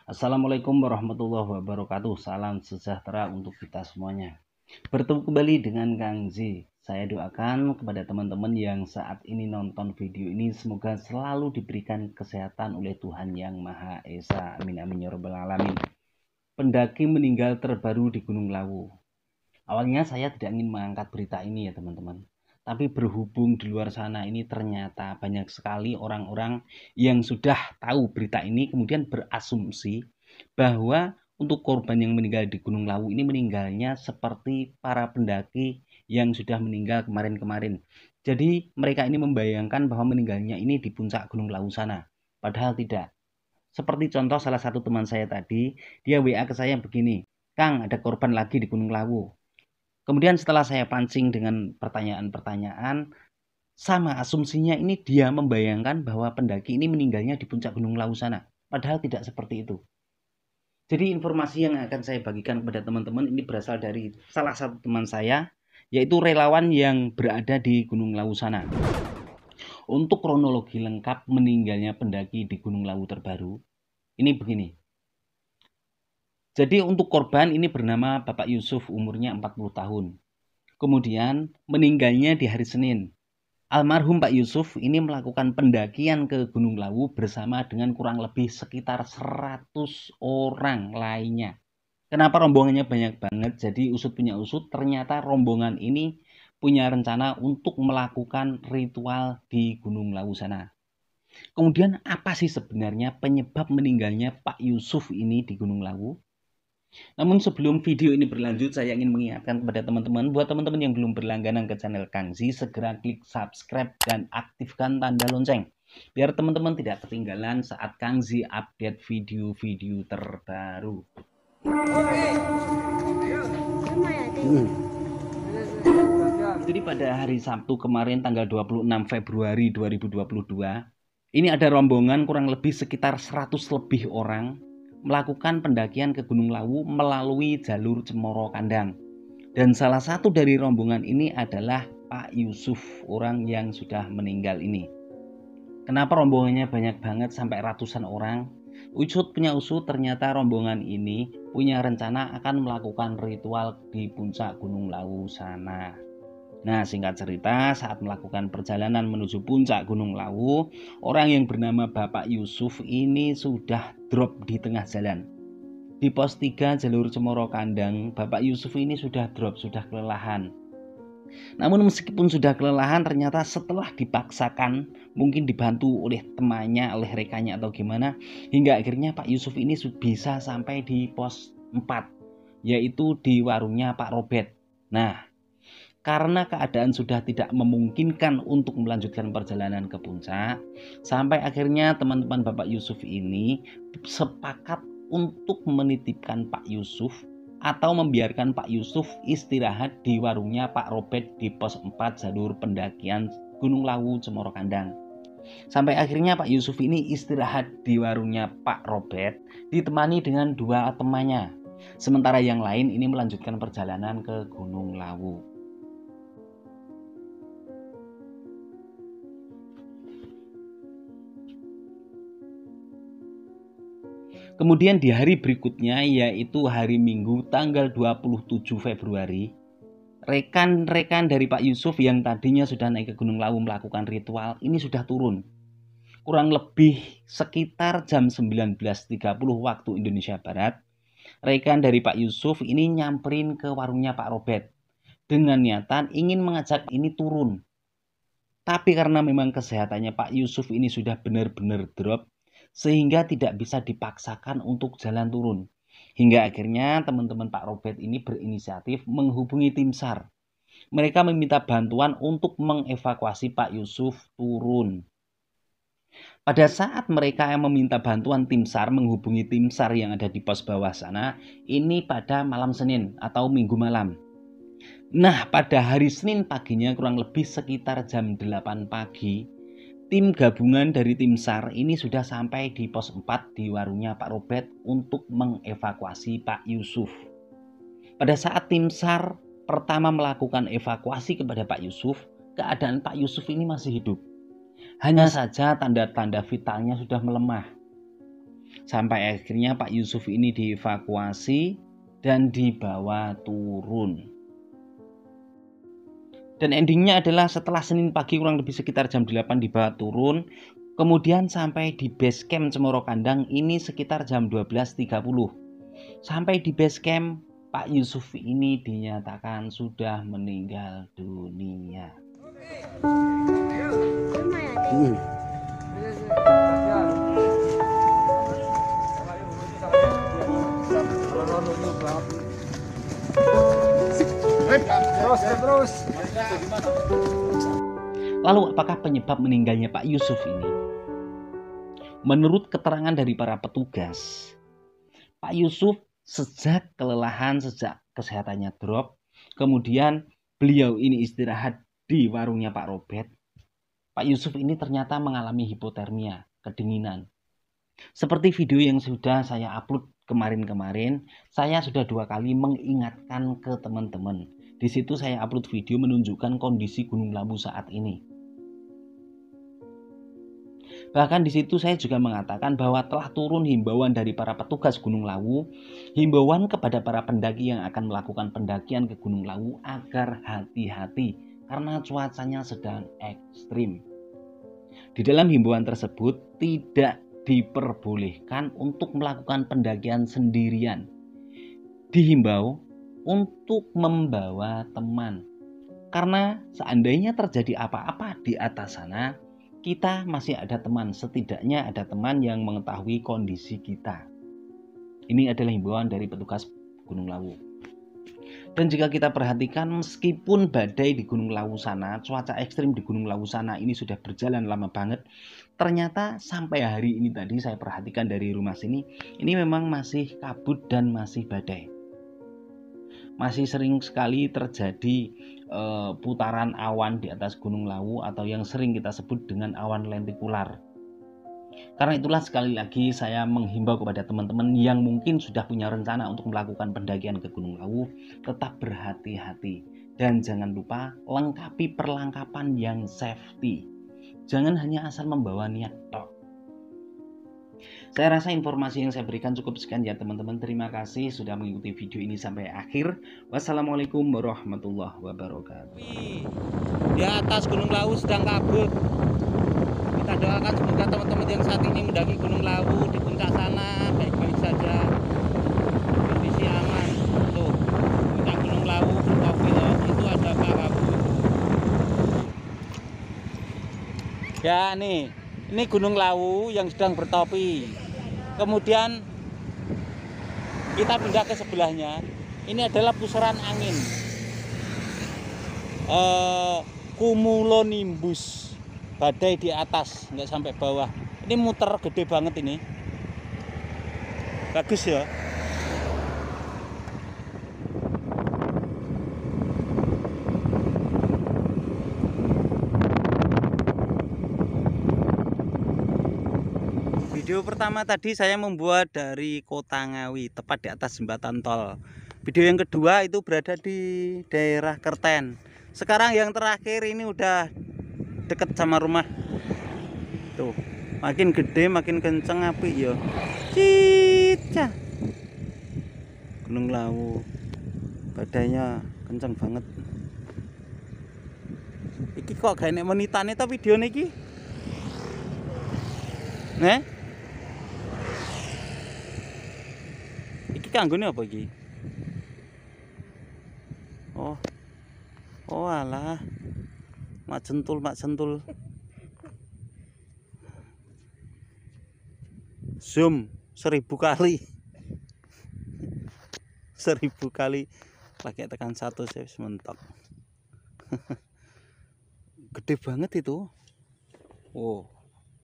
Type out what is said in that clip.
Assalamualaikum warahmatullahi wabarakatuh. Salam sejahtera untuk kita semuanya. Bertemu kembali dengan Kang Z. Saya doakan kepada teman-teman yang saat ini nonton video ini semoga selalu diberikan kesehatan oleh Tuhan Yang Maha Esa. Amin amin ya rabbal alamin. Pendaki meninggal terbaru di Gunung Lawu. Awalnya saya tidak ingin mengangkat berita ini ya teman-teman. Tapi berhubung di luar sana ini ternyata banyak sekali orang-orang yang sudah tahu berita ini kemudian berasumsi bahwa untuk korban yang meninggal di Gunung Lawu ini meninggalnya seperti para pendaki yang sudah meninggal kemarin-kemarin. Jadi mereka ini membayangkan bahwa meninggalnya ini di puncak Gunung Lawu sana. Padahal tidak. Seperti contoh salah satu teman saya tadi, dia WA ke saya begini, "Kang, ada korban lagi di Gunung Lawu." Kemudian setelah saya pancing dengan pertanyaan-pertanyaan, sama asumsinya ini dia membayangkan bahwa pendaki ini meninggalnya di puncak Gunung Lawu sana. Padahal tidak seperti itu. Jadi informasi yang akan saya bagikan kepada teman-teman ini berasal dari salah satu teman saya, yaitu relawan yang berada di Gunung Lawu sana. Untuk kronologi lengkap meninggalnya pendaki di Gunung Lawu terbaru, ini begini. Jadi untuk korban ini bernama Bapak Yusuf, umurnya 40 tahun. Kemudian meninggalnya di hari Senin. Almarhum Pak Yusuf ini melakukan pendakian ke Gunung Lawu bersama dengan kurang lebih sekitar 100 orang lainnya. Kenapa rombongannya banyak banget? Jadi usut punya usut, ternyata rombongan ini punya rencana untuk melakukan ritual di Gunung Lawu sana. Kemudian apa sih sebenarnya penyebab meninggalnya Pak Yusuf ini di Gunung Lawu? Namun sebelum video ini berlanjut, saya ingin mengingatkan kepada teman-teman, buat teman-teman yang belum berlangganan ke channel Kang Z, segera klik subscribe dan aktifkan tanda lonceng, biar teman-teman tidak ketinggalan saat Kang Z update video-video terbaru. Jadi pada hari Sabtu kemarin tanggal 26 Februari 2022, ini ada rombongan kurang lebih sekitar 100 lebih orang melakukan pendakian ke Gunung Lawu melalui jalur Cemoro Kandang. Dan salah satu dari rombongan ini adalah Pak Yusuf, orang yang sudah meninggal ini. Kenapa rombongannya banyak banget sampai ratusan orang? Usut punya usut, ternyata rombongan ini punya rencana akan melakukan ritual di puncak Gunung Lawu sana. Nah, singkat cerita, saat melakukan perjalanan menuju puncak Gunung Lawu, orang yang bernama Bapak Yusuf ini sudah drop di tengah jalan. Di pos 3 jalur Cemoro Kandang, Bapak Yusuf ini sudah drop, sudah kelelahan. Namun meskipun sudah kelelahan, ternyata setelah dipaksakan, mungkin dibantu oleh temannya, oleh rekannya atau gimana, hingga akhirnya Pak Yusuf ini bisa sampai di pos 4, yaitu di warungnya Pak Robert. Nah, karena keadaan sudah tidak memungkinkan untuk melanjutkan perjalanan ke puncak, sampai akhirnya teman-teman Bapak Yusuf ini sepakat untuk menitipkan Pak Yusuf atau membiarkan Pak Yusuf istirahat di warungnya Pak Robert di pos 4 jalur pendakian Gunung Lawu Cemoro Kandang. Sampai akhirnya Pak Yusuf ini istirahat di warungnya Pak Robert ditemani dengan 2 temannya. Sementara yang lain ini melanjutkan perjalanan ke Gunung Lawu. Kemudian di hari berikutnya, yaitu hari Minggu tanggal 27 Februari, rekan-rekan dari Pak Yusuf yang tadinya sudah naik ke Gunung Lawu melakukan ritual ini sudah turun. Kurang lebih sekitar jam 19.30 waktu Indonesia Barat, rekan dari Pak Yusuf ini nyamperin ke warungnya Pak Robert dengan niatan ingin mengajak ini turun. Tapi karena memang kesehatannya Pak Yusuf ini sudah benar-benar drop, sehingga tidak bisa dipaksakan untuk jalan turun. Hingga akhirnya teman-teman Pak Robert ini berinisiatif menghubungi tim SAR. Mereka meminta bantuan untuk mengevakuasi Pak Yusuf turun. Pada saat mereka yang meminta bantuan tim SAR menghubungi tim SAR yang ada di pos bawah sana, ini pada malam Senin atau Minggu malam. Nah, pada hari Senin paginya kurang lebih sekitar jam 8 pagi, tim gabungan dari tim SAR ini sudah sampai di pos 4 di warungnya Pak Robert untuk mengevakuasi Pak Yusuf. Pada saat tim SAR pertama melakukan evakuasi kepada Pak Yusuf, keadaan Pak Yusuf ini masih hidup. Hanya saja tanda-tanda vitalnya sudah melemah. Sampai akhirnya Pak Yusuf ini dievakuasi dan dibawa turun. Dan endingnya adalah setelah Senin pagi kurang lebih sekitar jam 8 dibawa turun, kemudian sampai di base camp Cemoro Kandang ini sekitar jam 12.30. Sampai di base camp, Pak Yusuf ini dinyatakan sudah meninggal dunia. Terus. Lalu apakah penyebab meninggalnya Pak Yusuf ini? Menurut keterangan dari para petugas, Pak Yusuf sejak kelelahan, sejak kesehatannya drop, kemudian beliau ini istirahat di warungnya Pak Robert. Pak Yusuf ini ternyata mengalami hipotermia, kedinginan. Seperti video yang sudah saya upload kemarin-kemarin, saya sudah 2 kali mengingatkan ke teman-teman. Di situ saya upload video menunjukkan kondisi Gunung Lawu saat ini. Bahkan di situ saya juga mengatakan bahwa telah turun himbauan dari para petugas Gunung Lawu, himbauan kepada para pendaki yang akan melakukan pendakian ke Gunung Lawu agar hati-hati karena cuacanya sedang ekstrim. Di dalam himbauan tersebut tidak diperbolehkan untuk melakukan pendakian sendirian. Dihimbau untuk membawa teman. Karena seandainya terjadi apa-apa di atas sana, kita masih ada teman, setidaknya ada teman yang mengetahui kondisi kita. Ini adalah himbauan dari petugas Gunung Lawu. Dan jika kita perhatikan, meskipun badai di Gunung Lawu sana, cuaca ekstrim di Gunung Lawu sana ini sudah berjalan lama banget, ternyata sampai hari ini tadi saya perhatikan dari rumah sini, ini memang masih kabut dan masih badai. Masih sering sekali terjadi putaran awan di atas Gunung Lawu atau yang sering kita sebut dengan awan lentikular. Karena itulah sekali lagi saya menghimbau kepada teman-teman yang mungkin sudah punya rencana untuk melakukan pendakian ke Gunung Lawu, tetap berhati-hati dan jangan lupa lengkapi perlengkapan yang safety. Jangan hanya asal membawa niat tok. Saya rasa informasi yang saya berikan cukup sekian ya teman-teman. Terima kasih sudah mengikuti video ini sampai akhir. Wassalamualaikum warahmatullahi wabarakatuh. Di atas Gunung Lawu sedang kabut. Kita doakan semoga teman-teman yang saat ini mendaki Gunung Lawu di puncak sana baik-baik saja, kondisi aman. Tuh, puncak Gunung Lawu bertopi loh, itu ada Pak Kabut. Ya nih, ini Gunung Lawu yang sedang bertopi. Kemudian kita pindah ke sebelahnya. Ini adalah pusaran angin cumulonimbus, badai di atas nggak sampai bawah. Ini muter gede banget ini, bagus ya. Video pertama tadi saya membuat dari Kota Ngawi, tepat di atas jembatan tol. Video yang kedua itu berada di daerah Kerten. Sekarang yang terakhir ini udah deket sama rumah. Tuh, makin gede makin kenceng api ya. Cica. Gunung Lawu. Badainya kenceng banget. Iki kok gak enek menitane ta video niki? Nih? Iki kanggone apa iki? Oh alah. Mak sentul. Zoom 1000 kali. 1000 kali pakai tekan 1 saya mentok. Gede banget itu. Oh.